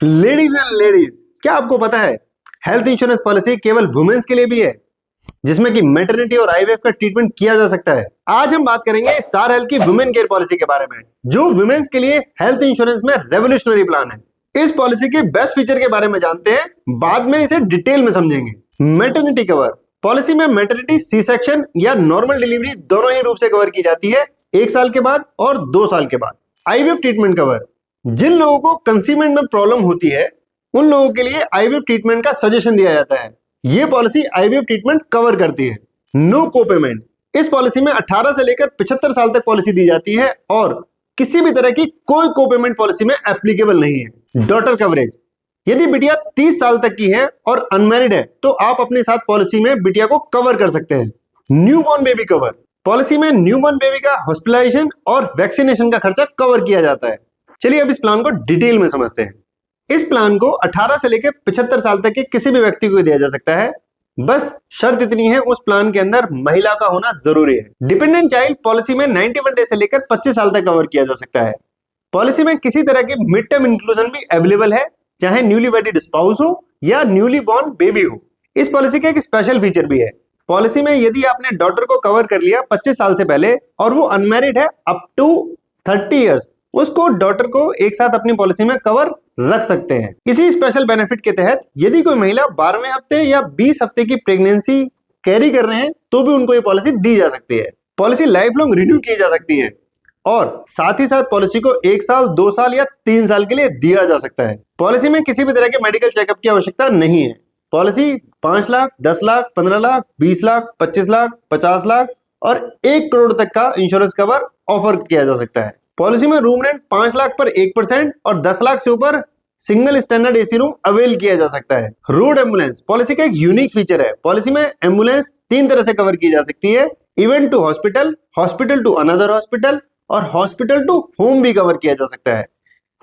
Ladies and ladies, क्या आपको पता है हेल्थ इंश्योरेंस पॉलिसी केवल वुमेन्स के लिए भी है, जिसमें कि मैटरनिटी और आईवीएफ का ट्रीटमेंट किया जा सकता है। आज हम बात करेंगे स्टार हेल्थ की वुमेन केयर पॉलिसी के बारे में, जो वुमेन्स के लिए हेल्थ इंश्योरेंस में रेवोल्यूशनरी प्लान है। इस पॉलिसी के बेस्ट फीचर के बारे में जानते हैं, बाद में इसे डिटेल में समझेंगे। मैटरनिटी कवर पॉलिसी में मैटरनिटी, सी सेक्शन या नॉर्मल डिलीवरी दोनों ही रूप से कवर की जाती है, 1 साल के बाद और 2 साल के बाद। आईवीएफ ट्रीटमेंट कवर, जिन लोगों को कंसीवमेंट में प्रॉब्लम होती है उन लोगों के लिए आईवीएफ ट्रीटमेंट का सजेशन दिया जाता है। यह पॉलिसी आईवीएफ ट्रीटमेंट कवर करती है। नो कोपेमेंट, इस पॉलिसी में 18 से लेकर 75 साल तक पॉलिसी दी जाती है और किसी भी तरह की कोई कोपेमेंट पॉलिसी में एप्लीकेबल नहीं है। डॉटर कवरेज, यदि बिटिया 30 साल तक की है और अनमैरिड है तो आप अपने साथ पॉलिसी में बिटिया को कवर कर सकते हैं। न्यूबॉर्न बेबी कवर, पॉलिसी में न्यूबॉर्न बेबी का हॉस्पिटलाइजेशन और वैक्सीनेशन का खर्चा कवर किया जाता है। चलिए अब इस प्लान को डिटेल में समझते हैं। इस प्लान को 18 से लेकर 75 साल तक के किसी भी व्यक्ति को दिया जा सकता है, बस शर्त इतनी है उस प्लान के अंदर महिला का होना जरूरी है। डिपेंडेंट चाइल्ड पॉलिसी में 91 डे से लेकर 25 साल तक कवर किया जा सकता है। पॉलिसी में किसी तरह की मिड टर्म इंक्लूजन भी अवेलेबल है, चाहे न्यूली वेडिड स्पाउस हो या न्यूली बॉर्न बेबी हो। इस पॉलिसी का एक स्पेशल फीचर भी है। पॉलिसी में यदि आपने डॉटर को कवर कर लिया 25 साल से पहले और वो अनमैरिड है अप टू 30 इयर्स, उसको डॉटर को एक साथ अपनी पॉलिसी में कवर रख सकते हैं। इसी स्पेशल बेनिफिट के तहत यदि कोई महिला 12वें हफ्ते या 20 हफ्ते की प्रेगनेंसी कैरी कर रहे हैं तो भी उनको ये पॉलिसी दी जा सकती है। पॉलिसी लाइफ लॉन्ग रिन्यू की जा सकती है और साथ ही साथ पॉलिसी को 1 साल, 2 साल या 3 साल के लिए दिया जा सकता है। पॉलिसी में किसी भी तरह के मेडिकल चेकअप की आवश्यकता नहीं है। पॉलिसी 5 लाख, 10 लाख, 15 लाख, 20 लाख, 25 लाख, 50 लाख और 1 करोड़ तक का इंश्योरेंस कवर ऑफर किया जा सकता है। पॉलिसी में रूम रेंट 5 लाख पर 1% और 10 लाख से ऊपर single standard AC room avail किया जा सकता है। रोड एम्बुलेंस पॉलिसी का एक यूनिक फीचर है। पॉलिसी में एम्बुलेंस 3 तरह से कवर की जा सकती है। Event to hospital, hospital to another hospital और हॉस्पिटल टू होम भी कवर किया जा सकता है।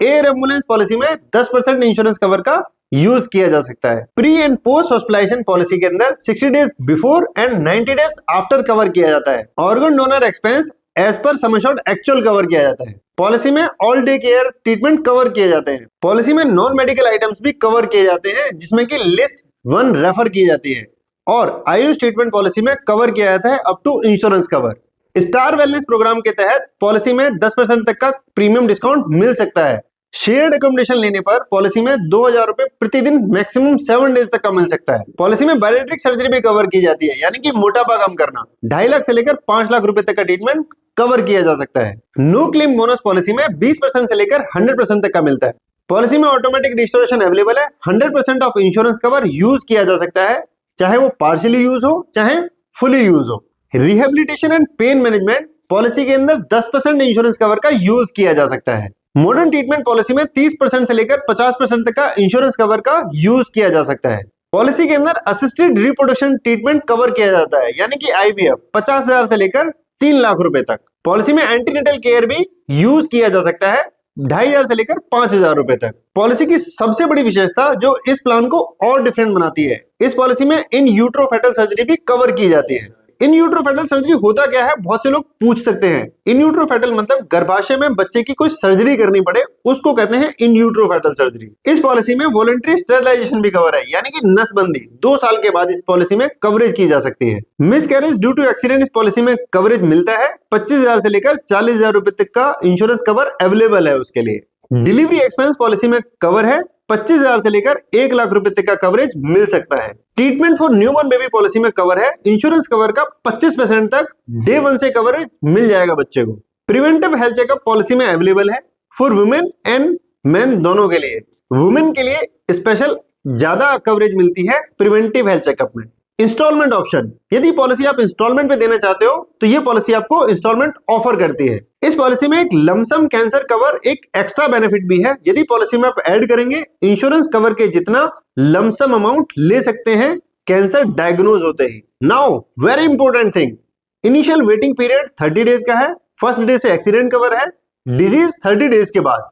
एयर एम्बुलेंस पॉलिसी में 10% इंश्योरेंस कवर का यूज किया जा सकता है। Pre and post hospitalization policy के अंदर 60 days before and 90 days after cover किया जाता है। Organ donor expense as per sum assured actual cover किया जाता है। पॉलिसी में all day care treatment cover किए जाते हैं। पॉलिसी में नॉन मेडिकल आइटम्स भी कवर किए जाते हैं, जिसमें कि लिस्ट 1 रेफर की जाती है। और आयुष ट्रीटमेंट पॉलिसी में कवर किया जाता है up to insurance cover. Star wellness program के तहत पॉलिसी में 10% तक का प्रीमियम डिस्काउंट मिल सकता है। शेयर्ड अकोमोडेशन लेने पर पॉलिसी में 2000 रुपए प्रतिदिन मैक्सिमम 7 डेज तक का मिल सकता है। पॉलिसी में बैरिएट्रिक सर्जरी भी कवर की जाती है, यानी कि मोटापा कम करना। 2.5 लाख से लेकर 5 लाख रुपए तक का ट्रीटमेंट कवर किया जा सकता है। नो क्लेम बोनस पॉलिसी में 20% से लेकर 100% तक का मिलता है। पॉलिसी में ऑटोमेटिक रिस्टोरेशन अवेलेबल है। 100% ऑफ इंश्योरेंस कवर यूज किया जा सकता है, चाहे वो पार्शियली यूज हो चाहे फुली यूज हो। Rehabilitation and pain management policy के अंदर 10% इंश्योरेंस कवर का यूज किया जा सकता है। मॉडर्न ट्रीटमेंट पॉलिसी में 30% से लेकर 50% तक का इंश्योरेंस कवर का यूज किया जा सकता है। पॉलिसी के अंदर असिस्टेड रिप्रोडक्शन ट्रीटमेंट कवर किया जाता है, यानी कि आईवीएफ 50,000 से लेकर 3 लाख रुपए तक। पॉलिसी में एंटीनेटल केयर भी यूज किया जा सकता है, 2,500 से लेकर 5,000 रुपए तक। पॉलिसी की सबसे बड़ी विशेषता जो इस प्लान को और डिफरेंट बनाती है, इस पॉलिसी में इन यूट्रो फेटल सर्जरी भी कवर की जाती है। इन यूट्रो फेटल सर्जरी होता क्या है, बहुत से लोग पूछ सकते हैं। इन यूट्रो फेटल मतलब गर्भाशय में बच्चे की कोई सर्जरी करनी पड़े, उसको कहते हैं इन यूट्रो फेटल सर्जरी। इस पॉलिसी में वॉलंटरी स्टेरिलाइजेशन भी कवर है, यानी कि नसबंदी 2 साल के बाद इस पॉलिसी में कवरेज की जा सकती है। मिसकैरेज ड्यू टू एक्सीडेंट इस पॉलिसी में कवरेज मिलता है। 25,000 से लेकर 40,000 रुपए तक का इंश्योरेंस कवर अवेलेबल है उसके लिए। डिलीवरी एक्सपेंस पॉलिसी में कवर है। 25,000 से लेकर 1 लाख रुपए तक का कवरेज मिल सकता है। Treatment for newborn baby policy में कवर है। इंश्योरेंस कवर का 25% तक डे 1 से कवरेज मिल जाएगा बच्चे को। प्रिवेंटिव हेल्थ चेकअप पॉलिसी में अवेलेबल है फॉर वुमेन एंड मेन दोनों के लिए। वुमेन के लिए स्पेशल ज्यादा कवरेज मिलती है प्रिवेंटिव हेल्थ चेकअप में। इंस्टॉलमेंट ऑप्शन, यदि पॉलिसी आप इंस्टॉलमेंट पे देना चाहते हो तो ये पॉलिसी आपको इंस्टॉलमेंट ऑफर करती है। इस पॉलिसी में एक लमसम कैंसर कवर एक एक्स्ट्रा बेनिफिट भी है। यदि पॉलिसी में आप ऐड करेंगे इंश्योरेंस कवर के जितना लमसम अमाउंट ले सकते हैं कैंसर डायग्नोज होते ही। Now very important thing, initial waiting period 30 days का है। फर्स्ट डे से एक्सीडेंट कवर है। डिजीज 30 डेज के बाद।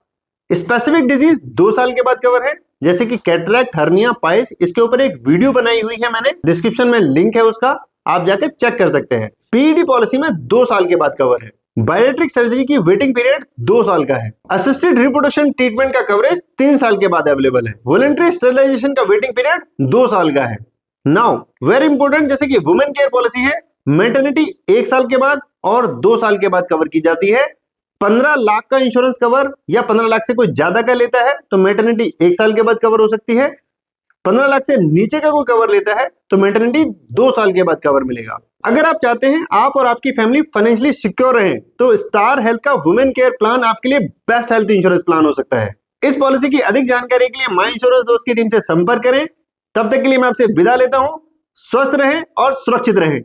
स्पेसिफिक डिजीज 2 साल के बाद कवर है, जैसे कि कैटरैक्ट, हर्निया, पाइल्स। इसके ऊपर एक वीडियो बनाई हुई है मैंने, डिस्क्रिप्शन में लिंक है उसका, आप जाकर चेक कर सकते हैं। पीईडी पॉलिसी में 2 साल के बाद कवर है। बायोमेट्रिक सर्जरी की वेटिंग पीरियड 2 साल का है। असिस्टेड रिप्रोडक्शन ट्रीटमेंट का कवरेज 3 साल के बाद अवेलेबल है। वॉलंटरी स्टरलाइजेशन का वेटिंग पीरियड 2 साल का है। नाउ वेरी इंपॉर्टेंट, जैसे कि वुमेन केयर पॉलिसी है, मैटरनिटी 1 साल के बाद और 2 साल के बाद कवर की जाती है। 15 लाख का इंश्योरेंस कवर या 15 लाख से कोई ज्यादा का लेता है तो मैटरनिटी 1 साल के बाद कवर हो सकती है। 15 लाख से नीचे का कोई कवर लेता है तो मैटरनिटी 2 साल के बाद कवर मिलेगा। अगर आप चाहते हैं आप और आपकी फैमिली फाइनेंशियली सिक्योर रहें तो स्टार हेल्थ का वुमेन केयर प्लान आपके लिए बेस्ट हेल्थ इंश्योरेंस प्लान हो सकता है। इस पॉलिसी की अधिक जानकारी के लिए माई इंश्योरेंस दोस्त की टीम से संपर्क करें। तब तक के लिए मैं आपसे विदा लेता हूं। स्वस्थ रहें और सुरक्षित रहें।